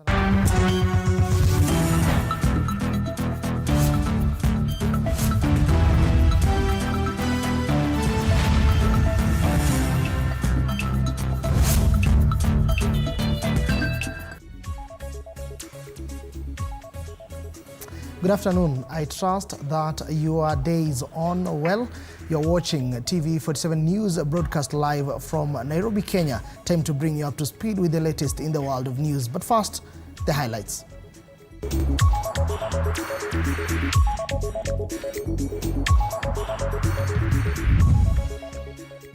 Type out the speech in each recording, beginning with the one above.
Good afternoon. I trust that your day is on well. You're watching TV47 News broadcast live from Nairobi, Kenya. Time to bring you up to speed with the latest in the world of news. But first, the highlights.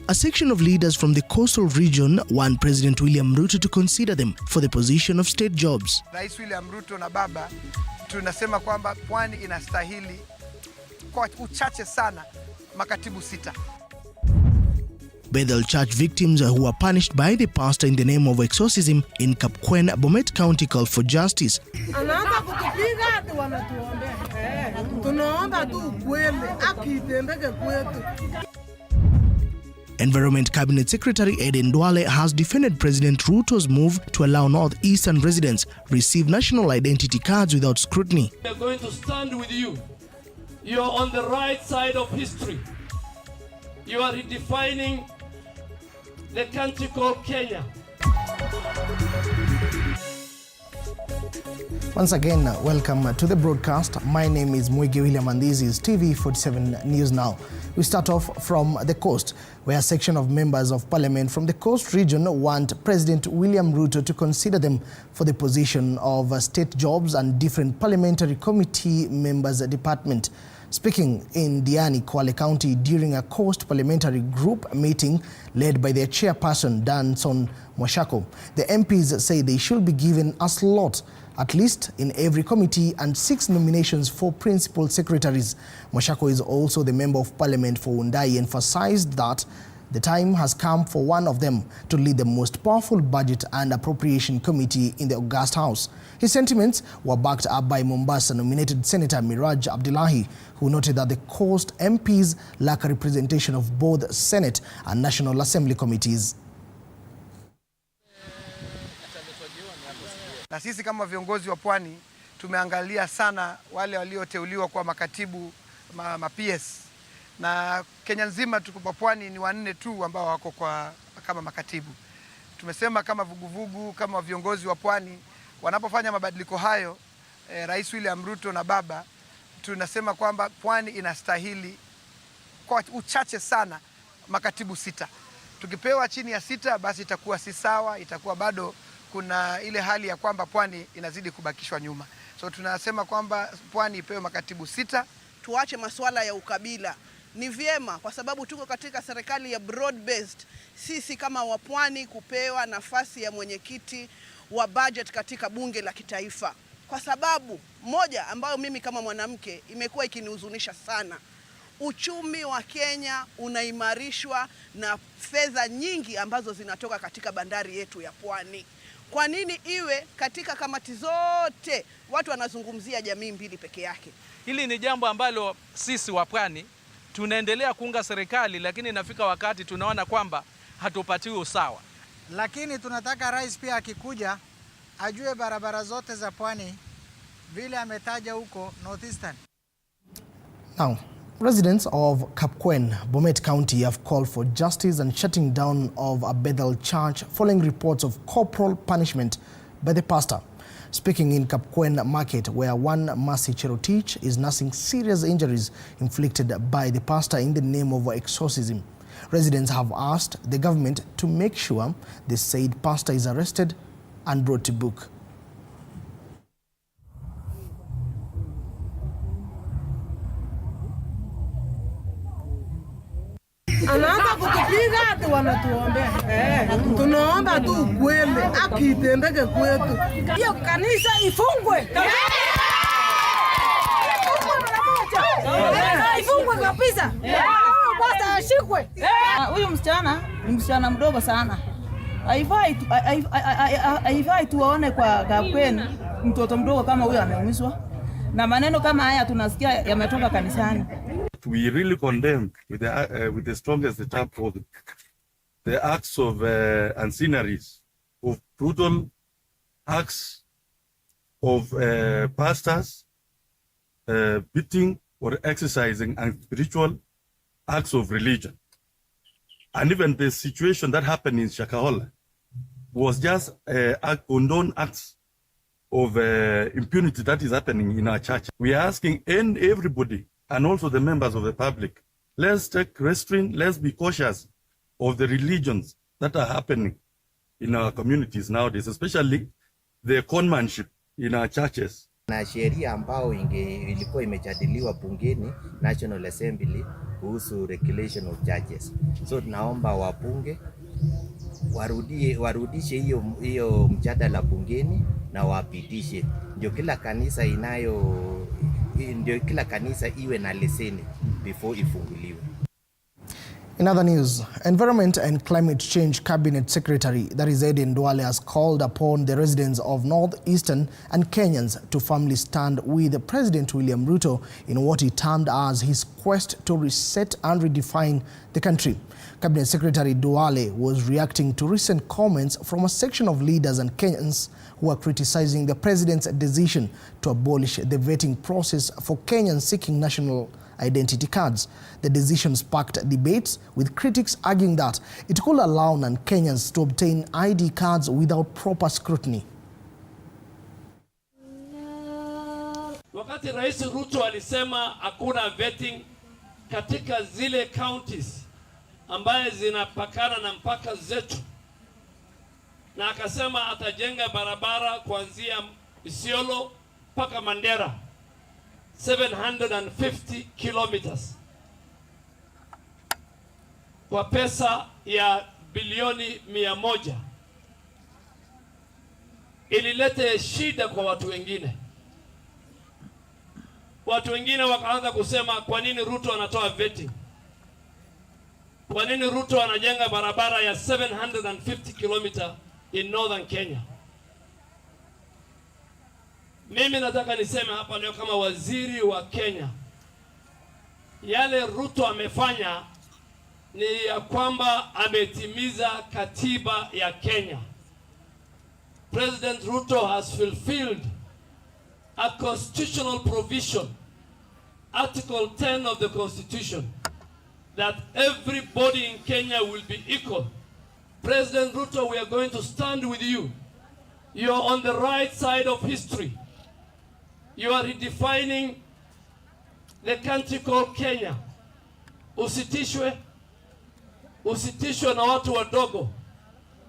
A section of leaders from the coastal region want President William Ruto to consider them for the position of state jobs. Rais William Ruto na BAMBA tunasema kwamba pwani inastahili kwa uchache sana makatibu 6. Bethel Church victims who were punished by the pastor in the name of exorcism in Kapkwen, Bomet County called for justice. Anaanza kutupiga hadi wanatuombea. Tunaomba tu kweli akitembeke kwetu. Environment Cabinet Secretary Eden Duale has defended President Ruto's move to allow northeastern residents receive national identity cards without scrutiny. We are going to stand with you. You are on the right side of history. You are redefining the country called Kenya. Once again, welcome to the broadcast. My name is Moige and this is TV47 News Now. We start off from the coast, where a section of members of parliament from the coast region want President William Ruto to consider them for the position of state jobs and different parliamentary committee members' department. Speaking in Diani, Kwale County during a coast parliamentary group meeting led by their chairperson, Danson Mwashako, the MPs say they should be given a slot at least in every committee and 6 nominations for principal secretaries. Mwashako is also the member of parliament for Undai, emphasized that the time has come for one of them to lead the most powerful budget and appropriation committee in the August House. His sentiments were backed up by Mombasa-nominated Senator Miraj Abdullahi, who noted that the coast MPs lack a representation of both Senate and National Assembly committees. Na sisi kama viongozi wa pwani tumeangalia sana wale walioteuliwa kwa makatibu PS. Na Kenya nzima tuko kwa pwani ni 4 tu ambao wako kwa kama makatibu. Tumesema kama vuguvugu kama viongozi wa pwani wanapofanya mabadiliko hayo, Rais William Ruto na baba tunasema kwamba pwani inastahili kwa uchache sana makatibu 6. Tukipewa chini ya 6 basi itakuwa si sawa, itakuwa bado kuna ile hali ya kwamba pwani inazidi kubakishwa nyuma. So tunasema kwamba pwani ipewe makatibu 6. Tuache masuala ya ukabila. Ni vyema kwa sababu tuko katika serikali ya broad based. Sisi kama wapwani kupewa nafasi ya mwenyekiti wa budget katika bunge la kitaifa. Kwa sababu moja ambayo mimi kama mwanamke imekuwa ikinihuzunisha sana. Uchumi wa Kenya unaimarishwa na fedha nyingi ambazo zinatoka katika bandari yetu ya pwani. Kwa nini iwe katika kamati zote watu wanazungumzia jamii 2 peke yake? Hili ni jambo ambalo sisi wa pwani tunaendelea kuunga serikali, lakini inafika wakati tunaona kwamba hatupatiwi usawa. Lakini tunataka rais pia akikuja ajue barabara zote za pwani vile ametaja huko northeastern. Now, residents of Kapkwen, Bomet County have called for justice and shutting down of a Bethel Church following reports of corporal punishment by the pastor. Speaking in Kapkwen Market, where one Mercy Cherotich is nursing serious injuries inflicted by the pastor in the name of exorcism. Residents have asked the government to make sure the said pastor is arrested and brought to book. Anaanza kutupiga hadi wanatuombea. Tunaomba tu kweli akitembeke kwetu. Hiyo kanisa ifungwe. Ifungwe kabisa. Basta ashikwe. Huyu msichana ni msichana mdogo sana. Haifai tuone kwa Kapkwen mtoto mdogo kama huyo ameumizwa. Na maneno kama haya tunasikia yametoka kanisani. We really condemn with the strongest term the acts of ancillaries, of brutal acts of pastors beating or exercising spiritual acts of religion. And even the situation that happened in Shakahola was just condoned acts of impunity that is happening in our church. We are asking everybody, and also the members of the public, let's take restraint, let's be cautious of the religions that are happening in our communities nowadays, especially the conmanship in our churches. Na sheria ambao ilikuwa imejadiliwa bungeni National Assembly kuhusu regulation of churches. So tunaomba wabunge warudishe hiyo mjadala bungeni na wapitishe. Ndio kila kanisa iwe na leseni before ifunguliwe. In other news, Environment and Climate Change Cabinet Secretary, that is Aden Duale, has called upon the residents of Northeastern and Kenyans to firmly stand with President William Ruto in what he termed as his quest to reset and redefine the country. Cabinet Secretary Duale was reacting to recent comments from a section of leaders and Kenyans who are criticizing the president's decision to abolish the vetting process for Kenyans seeking national identity cards. The decision sparked debates, with critics arguing that it could allow non-Kenyans to obtain ID cards without proper scrutiny. Wakati Rais Ruto alisema hakuna vetting katika zile counties ambaye zinapakana na mpaka zetu, na akasema atajenga barabara kuanzia Isiolo mpaka Mandera 750 kilometers kwa pesa ya bilioni 100, ililete shida kwa watu wengine. Watu wengine wakaanza kusema, kwa nini Ruto anatoa vetting? Kwa nini Ruto anajenga barabara ya 750 kilometer in northern Kenya? Mimi nataka niseme hapa leo kama waziri wa Kenya, yale Ruto amefanya ni ya kwamba ametimiza katiba ya Kenya. President Ruto has fulfilled a constitutional provision, Article 10 of the Constitution, that everybody in Kenya will be equal. President Ruto, we are going to stand with you. You are on the right side of history. You are redefining the country called Kenya. Usitishwe na watu wadogo.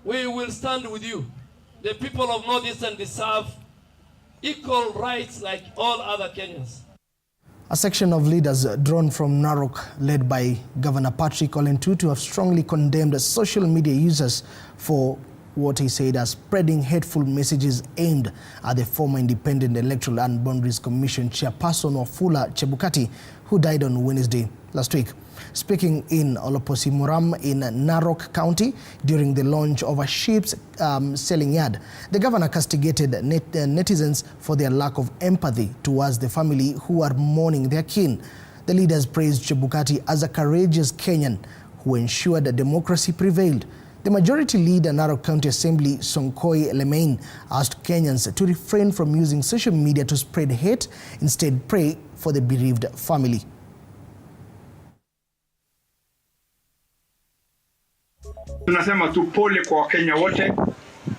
We will stand with you. The people of Northeastern deserve equal rights like all other Kenyans. A section of leaders drawn from Narok, led by Governor Patrick Ole Ntutu, have strongly condemned social media users for what he said as spreading hateful messages aimed at the former Independent Electoral and Boundaries Commission chairperson Wafula Chebukati, who died on Wednesday last week. Speaking in Oloposi Muram in Narok County during the launch of a sheep's selling yard, the governor castigated netizens for their lack of empathy towards the family who are mourning their kin. The leaders praised Chebukati as a courageous Kenyan who ensured that democracy prevailed. The majority leader, Narok County Assembly Sonkoi Lemain, asked Kenyans to refrain from using social media to spread hate, instead pray for the bereaved family. Tunasema tu pole kwa Wakenya wote.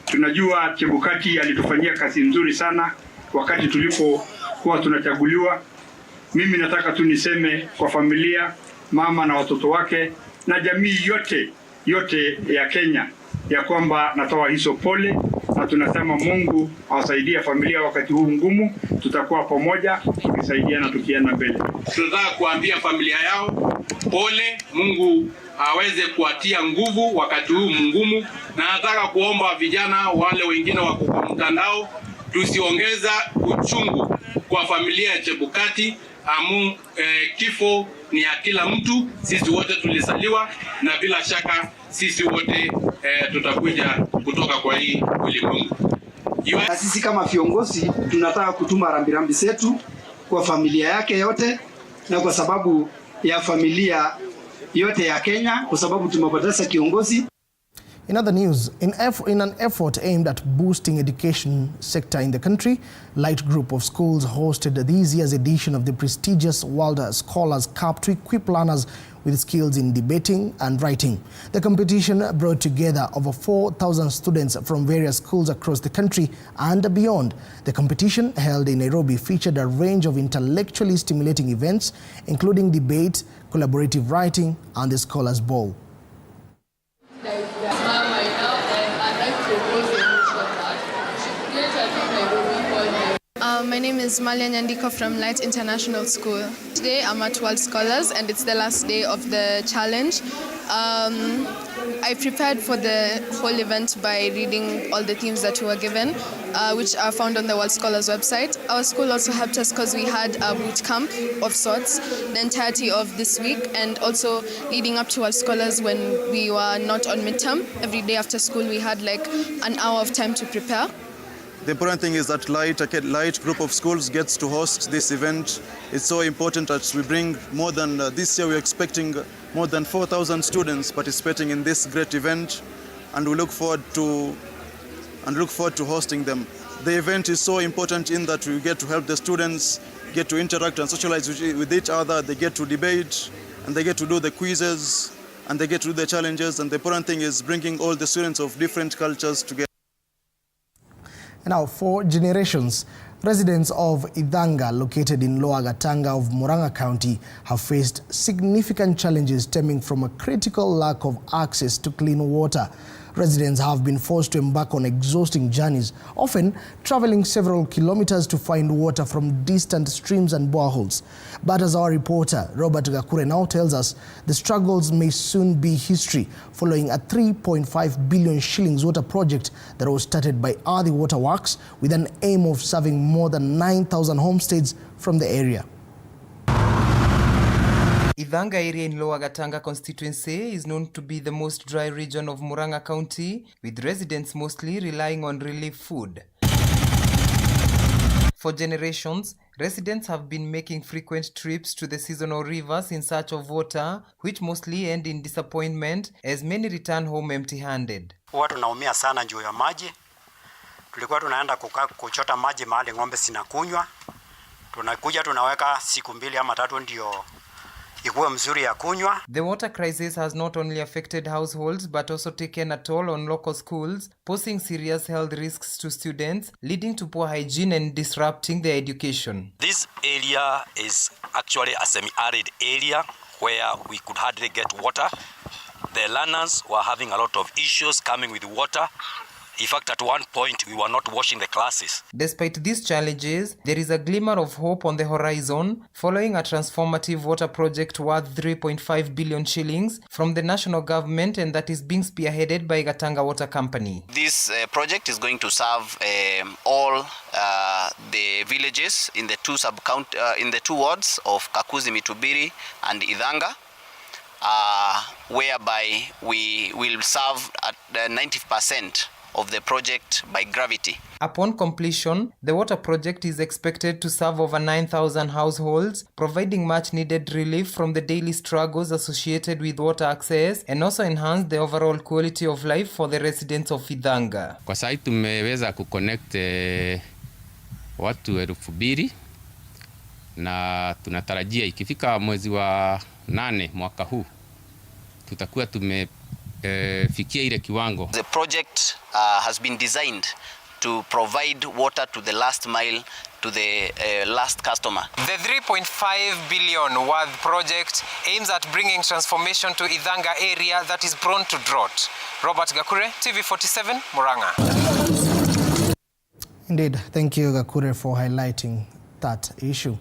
Tunajua Chebukati alitufanyia kazi nzuri sana wakati tulipokuwa tunachaguliwa. Mimi nataka tu niseme kwa familia, mama na watoto wake na jamii yote ya Kenya ya kwamba natoa hizo pole, na tunasema Mungu awasaidie familia wakati huu ngumu. Tutakuwa pamoja tukisaidiana tukienda mbele. Tunataka kuambia familia yao pole, Mungu aweze kuatia nguvu wakati huu mgumu, na nataka kuomba vijana wale wengine wako kwa mtandao tusiongeza uchungu kwa familia ya Chebukati. Kifo ni ya kila mtu, sisi wote tulisaliwa, na bila shaka sisi wote tutakuja kutoka kwa hii ulimwengu. Na sisi kama viongozi tunataka kutuma rambirambi zetu kwa familia yake yote, na kwa sababu ya familia yote ya Kenya, kwa sababu tumepoteza kiongozi. In other news, in an effort aimed at boosting education sector in the country, Light Group of Schools hosted this year's edition of the prestigious World Scholars Cup to equip learners with skills in debating and writing. The competition brought together over 4,000 students from various schools across the country and beyond. The competition, held in Nairobi, featured a range of intellectually stimulating events, including debate, collaborative writing, and the Scholars Ball. My name is Malia Nyandiko from Light International School. Today I'm at World Scholars and it's the last day of the challenge. I prepared for the whole event by reading all the themes that we were given, which are found on the World Scholars website. Our school also helped us because we had a boot camp of sorts the entirety of this week, and also leading up to World Scholars when we were not on midterm. Every day after school we had like an hour of time to prepare. The important thing is that Light Group of Schools gets to host this event. It's so important that we bring more than, this year we're expecting more than 4,000 students participating in this great event, and we look forward to hosting them. The event is so important in that we get to help the students get to interact and socialize with each other. They get to debate, and they get to do the quizzes, and they get to do the challenges. And the important thing is bringing all the students of different cultures together. Now, for generations, residents of Ithanga, located in Lower Gatanga of Murang'a County, have faced significant challenges stemming from a critical lack of access to clean water. Residents have been forced to embark on exhausting journeys, often traveling several kilometers to find water from distant streams and boreholes. But as our reporter Robert Gakure now tells us, the struggles may soon be history following a 3.5 billion shillings water project that was started by Ardhi Water Works with an aim of serving more than 9,000 homesteads from the area. Ithanga area in Lower Gatanga constituency is known to be the most dry region of Murang'a County, with residents mostly relying on relief food. For generations, residents have been making frequent trips to the seasonal rivers in search of water, which mostly end in disappointment as many return home empty-handed. Huwa tunaumia sana juu ya maji. Tulikuwa tunaenda kuchota maji mahali ng'ombe zinakunywa. Tunakuja tunaweka siku 2 ama 3 ndio The water crisis has not only affected households but also taken a toll on local schools, posing serious health risks to students, leading to poor hygiene and disrupting their education. This area is actually a semi-arid area where we could hardly get water. The learners were having a lot of issues coming with water. In fact, at one point, we were not washing the classes. Despite these challenges, there is a glimmer of hope on the horizon following a transformative water project worth 3.5 billion shillings from the national government, and that is being spearheaded by Gatanga Water Company. This project is going to serve all the villages in the two wards of Kakuzi, Mitubiri, and Ithanga, whereby we will serve at 90% of the project by gravity. Upon completion, the water project is expected to serve over 9,000 households, providing much needed relief from the daily struggles associated with water access, and also enhance the overall quality of life for the residents of Ithanga. Kwa sasa tumeweza kuconnect watu 2,000 na tunatarajia ikifika mwezi wa 8 mwaka huu tutakuwa fikia ile kiwango. The project has been designed to provide water to the last mile, to the last customer. The 3.5 billion worth project aims at bringing transformation to Ithanga area that is prone to drought. Robert Gakure, TV47, Mourning. Indeed, thank you Gakure for highlighting that issue.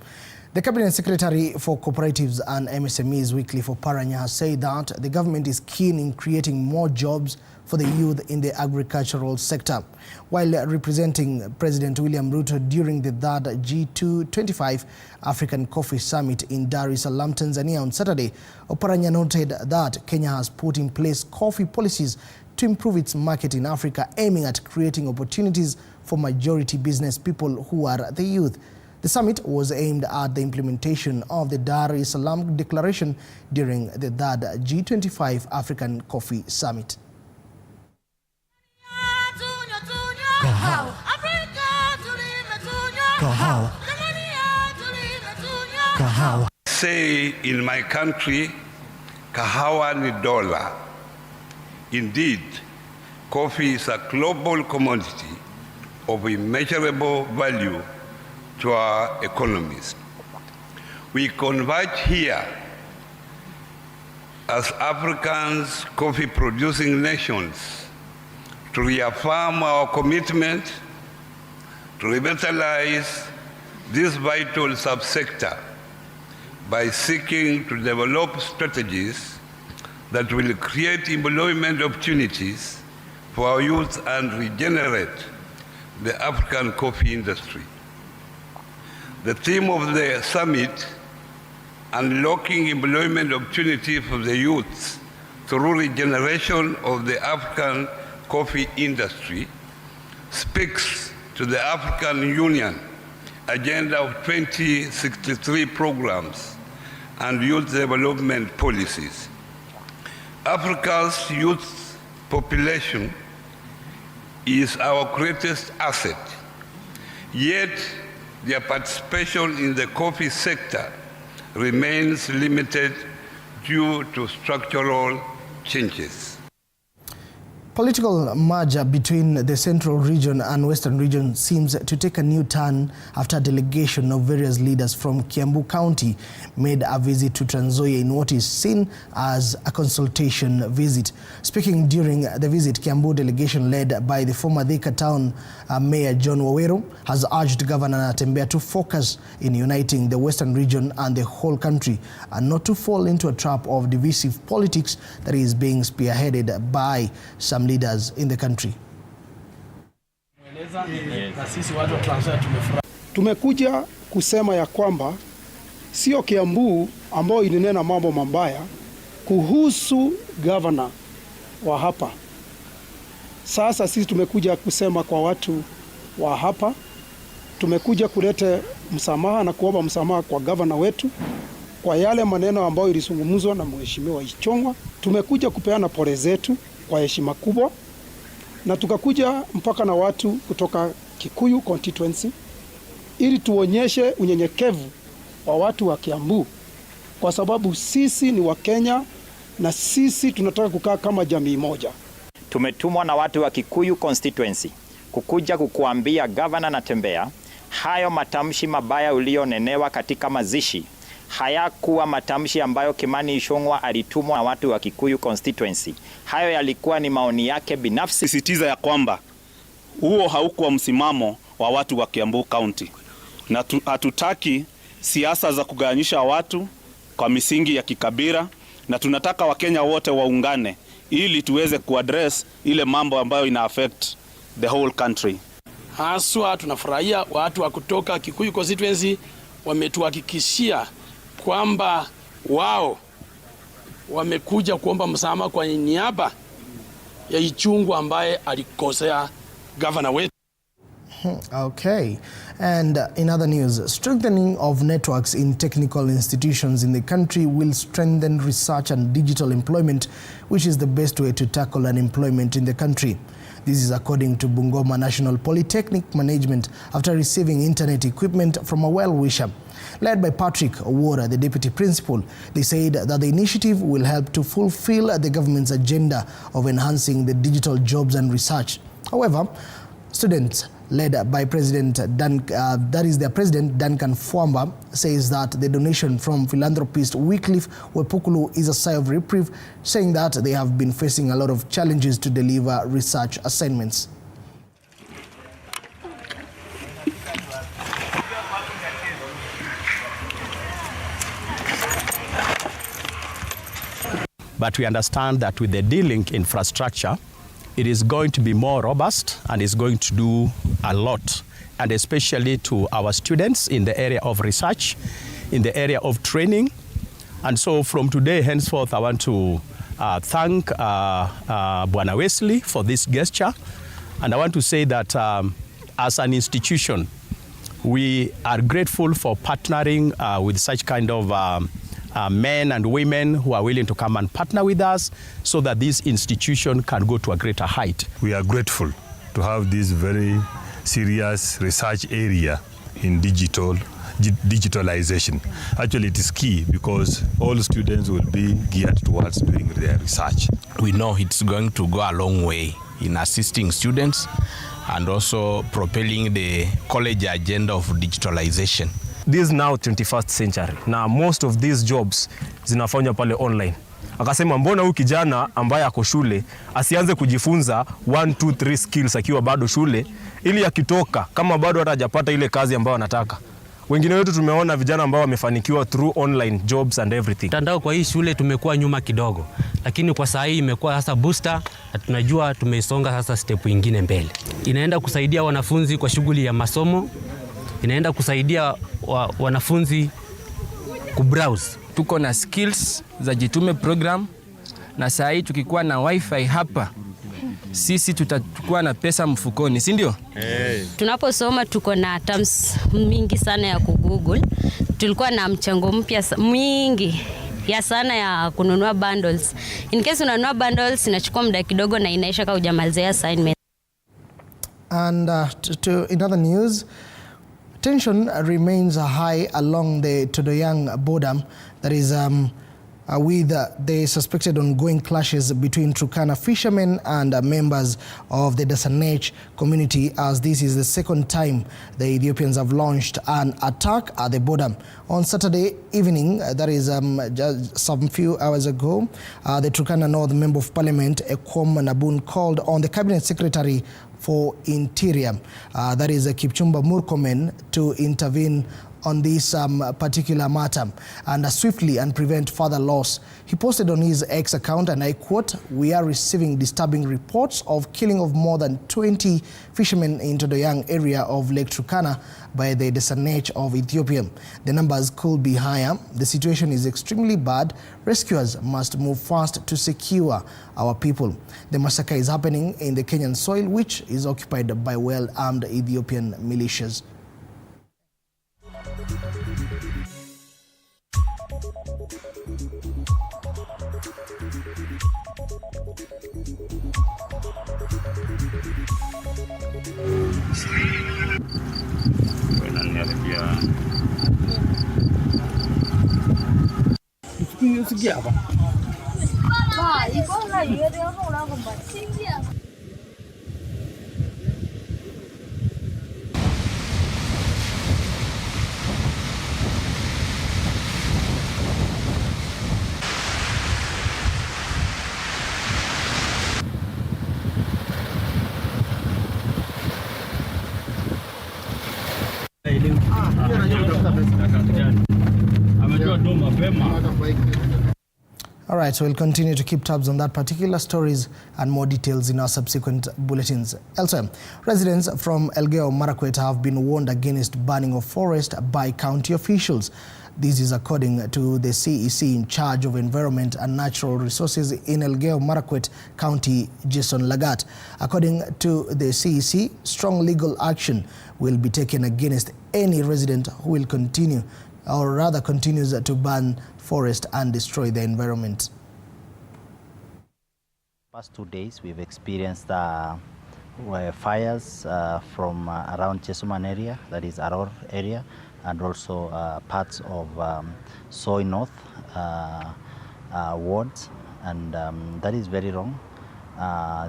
The Cabinet Secretary for Cooperatives and MSMEs, Wycliffe Oparanya, has said that the government is keen in creating more jobs for the youth in the agricultural sector. While representing President William Ruto during the 3rd G25 African Coffee Summit in Dar es Salaam, Tanzania on Saturday, Oparanya noted that Kenya has put in place coffee policies to improve its market in Africa, aiming at creating opportunities for majority business people who are the youth. The summit was aimed at the implementation of the Dar es Salaam Declaration during the 3rd G25 African Coffee Summit. Kahawa. Kahawa. Kahawa. Say in my country, kahawa ni dola. Indeed, coffee is a global commodity of immeasurable value to our economies. We converge here as Africans, coffee-producing nations, to reaffirm our commitment to revitalize this vital subsector by seeking to develop strategies that will create employment opportunities for our youth and regenerate the African coffee industry. The theme of the summit, Unlocking Employment Opportunity for the Youth through Regeneration of the African Coffee Industry, speaks to the African Union Agenda of 2063 programs and youth development policies. Africa's youth population is our greatest asset, yet their participation in the coffee sector remains limited due to structural changes. Political merger between the central region and western region seems to take a new turn after a delegation of various leaders from Kiambu County made a visit to Trans Nzoia in what is seen as a consultation visit. Speaking during the visit, Kiambu delegation led by the former Thika Town Mayor John Waweru has urged Governor Natembeya to focus in uniting the western region and the whole country and not to fall into a trap of divisive politics that is being spearheaded by some leaders in the country. Tumekuja kusema ya kwamba sio Kiambu ambao ilinena mambo mabaya kuhusu governor wa hapa. Sasa sisi tumekuja kusema kwa watu wa hapa, tumekuja kuleta msamaha na kuomba msamaha kwa governor wetu kwa yale maneno ambayo ilisungumuzwa na mheshimiwa Ichong'wa. Tumekuja kupeana pole zetu kwa heshima kubwa, na tukakuja mpaka na watu kutoka Kikuyu constituency ili tuonyeshe unyenyekevu wa watu wa Kiambu, kwa sababu sisi ni wa Kenya na sisi tunataka kukaa kama jamii moja. Tumetumwa na watu wa Kikuyu constituency kukuja kukuambia Governor Natembeya hayo matamshi mabaya ulionenewa katika mazishi hayakuwa matamshi ambayo Kimani Ichung'wa alitumwa na watu wa Kikuyu constituency. Hayo yalikuwa ni maoni yake binafsi. Sisitiza ya kwamba huo haukuwa msimamo wa watu wa Kiambu County, na hatutaki siasa za kugawanyisha watu kwa misingi ya kikabila, na tunataka Wakenya wote waungane ili tuweze kuaddress ile mambo ambayo ina affect the whole country. Haswa tunafurahia watu wa kutoka Kikuyu constituency wametuhakikishia kwamba wao wamekuja kuomba msamaha kwa niaba ya Ichung'wa ambaye alikosea governor wetu. Okay. And in other news, strengthening of networks in technical institutions in the country will strengthen research and digital employment, which is the best way to tackle unemployment in the country. This is according to Bungoma National Polytechnic Management after receiving internet equipment from a well-wisher. Led by Patrick Owora, the deputy principal, they said that the initiative will help to fulfill the government's agenda of enhancing the digital jobs and research. However, students led by President their president Duncan Fwamba says that the donation from philanthropist Wycliffe Wepukulu is a sigh of reprieve, saying that they have been facing a lot of challenges to deliver research assignments. But we understand that with the D-Link infrastructure, it is going to be more robust and is going to do a lot, and especially to our students in the area of research, in the area of training. And so from today henceforth, I want to thank Bwana Wesley for this gesture. And I want to say that as an institution, we are grateful for partnering with such kind of men and women who are willing to come and partner with us so that this institution can go to a greater height. We are grateful to have this very serious research area in digitalization. Actually, it is key because all students will be geared towards doing their research. We know it's going to go a long way in assisting students and also propelling the college agenda of digitalization. This is now 21st century. Now most of these jobs zinafanywa pale online. Akasema mbona huyu kijana ambaye ako shule asianze kujifunza 1 2 3 skills akiwa bado shule ili akitoka kama bado hata hajapata ile kazi ambayo anataka. Wengine wetu tumeona vijana ambao wamefanikiwa through online jobs and everything. Mtandao kwa hii shule tumekuwa nyuma kidogo, lakini kwa saa hii imekuwa sasa booster na tunajua tumeisonga sasa step nyingine mbele. Inaenda kusaidia wanafunzi kwa shughuli ya masomo, inaenda kusaidia wanafunzi kubrowse. Tuko na skills za Jitume program na saa hii tukikuwa na wifi hapa sisi tutakuwa na pesa mfukoni, si ndio? Tunaposoma tuko na terms mingi sana ya kugoogle. Tulikuwa na mchango mpya mingi ya sana ya kununua bundles. In case unanunua bundles inachukua muda kidogo na inaisha kama hujamalizia assignment. And in other news, tension remains high along the Todoyang border. That is with the suspected ongoing clashes between Turkana fishermen and members of the Dasanech community, as this is the second time the Ethiopians have launched an attack at the border. On Saturday evening, that is just some few hours ago, the Turkana North Member of Parliament, Ekwom Nabun, called on the Cabinet Secretary for Interior, that is Kipchumba Murkomen, to intervene on this particular matter and swiftly and prevent further loss. He posted on his X account, and I quote, "We are receiving disturbing reports of killing of more than 20 fishermen in Todoyang area of Lake Turkana by the Dasanech of Ethiopia. The numbers could be higher. The situation is extremely bad. Rescuers must move fast to secure our people." The massacre is happening in the Kenyan soil, which is occupied by well-armed Ethiopian militias. All right, so we'll continue to keep tabs on that particular stories and more details in our subsequent bulletins. Elsewhere, residents from Elgeyo Marakwet have been warned against burning of forest by county officials. This is according to the CEC in charge of Environment and Natural Resources in Elgeyo Marakwet County, Jason Lagat. According to the CEC, strong legal action will be taken against any resident who will continue, or rather continues to burn forest and destroy the environment. Past 2 days we've experienced fires from around Chesuman area, that is Aror area, and also parts of Soy North wards, and that is very wrong.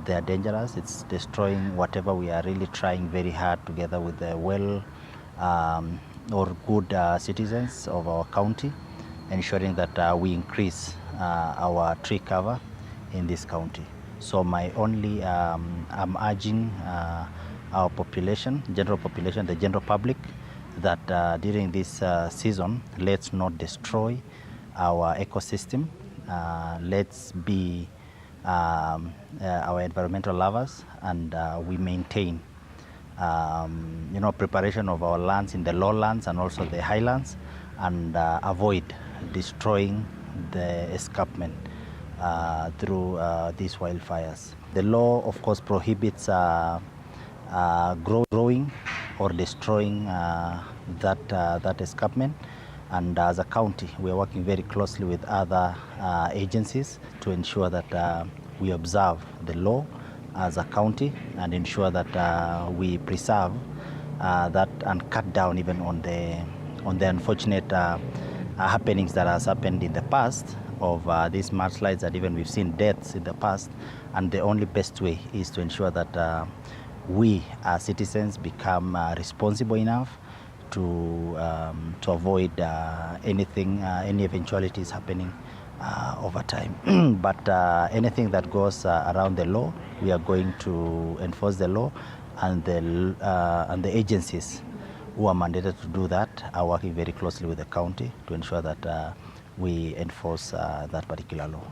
They are dangerous. It's destroying whatever we are really trying very hard together with the or good citizens of our county, ensuring that we increase our tree cover in this county. So my only, I'm urging our population, general population, the general public, that during this season, let's not destroy our ecosystem. Let's be our environmental lovers, and we maintain preparation of our lands in the lowlands and also the highlands, and avoid destroying the escarpment through these wildfires. The law, of course, prohibits growing or destroying that escarpment, and as a county we are working very closely with other agencies to ensure that we observe the law as a county and ensure that we preserve that and cut down even on the unfortunate happenings that has happened in the past of these mudslides, and even we've seen deaths in the past. And the only best way is to ensure that we as citizens become responsible enough to avoid any eventualities happening over time. But anything that goes around the law, we are going to enforce the law, and the agencies who are mandated to do that are working very closely with the county to ensure that we enforce that particular law.